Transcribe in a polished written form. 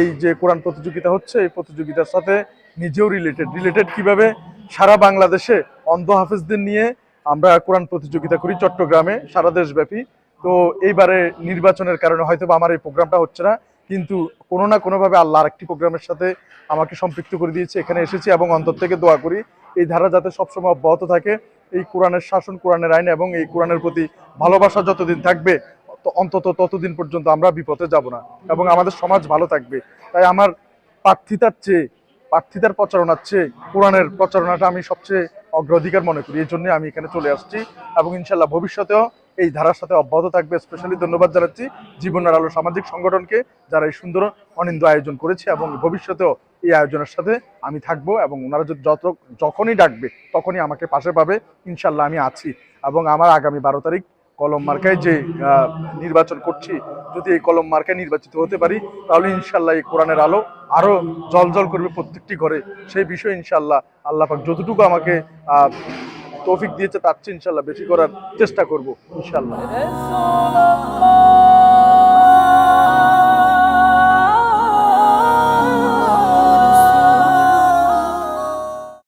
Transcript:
এই যে কোরআন প্রতিযোগিতা হচ্ছে, এই প্রতিযোগিতার সাথে নিজেও রিলেটেড কিভাবে সারা বাংলাদেশে অন্ধ হাফেজদের নিয়ে আমরা কোরআন প্রতিযোগিতা করি চট্টগ্রামে, সারা দেশব্যাপী। তো এইবারে নির্বাচনের কারণে হয়তো আমার এই প্রোগ্রামটা হচ্ছে না, কিন্তু কোনো না কোনোভাবে আল্লাহ আরেকটি প্রোগ্রামের সাথে আমাকে সম্পৃক্ত করে দিয়েছে, এখানে এসেছি এবং অন্তর থেকে দোয়া করি এই ধারা যাতে সবসময় অব্যাহত থাকে। এই কোরআনের শাসন, কোরআনের আইন এবং এই কোরআনের প্রতি ভালোবাসা যতদিন থাকবে অন্তত ততদিন পর্যন্ত আমরা বিপথে যাব না এবং আমাদের সমাজ ভালো থাকবে। তাই আমার প্রার্থিতার প্রচারণার চেয়ে কোরআনের প্রচারণাটা আমি সবচেয়ে অগ্রাধিকার মনে করি। এই জন্য আমি এখানে চলে আসছি এবং ইনশাল্লাহ ভবিষ্যতেও এই ধারার সাথে অব্যাহত থাকবে। স্পেশালি ধন্যবাদ জানাচ্ছি জীবনের আলো সামাজিক সংগঠনকে, যারা এই সুন্দর অনিন্দ আয়োজন করেছে এবং ভবিষ্যতেও এই আয়োজনের সাথে আমি থাকবো এবং ওনারা যখনই ডাকবে তখনই আমাকে পাশে পাবে। ইনশাল্লাহ আমি আছি এবং আমার আগামী 12 তারিখ কলম মার্কায় যে নির্বাচন করছি, যদি এই কলম মার্কায় নির্বাচিত হতে পারি তাহলে ইনশাল্লাহ এই কোরআনের আলো আরো জল করবে প্রত্যেকটি ঘরে। সেই বিষয়ে ইনশাল্লাহ আল্লাহ পাক যতটুকু আমাকে তৌফিক দিয়েছে তার চেয়ে ইনশাল্লাহ বেশি করার চেষ্টা করব ইনশাল্লাহ।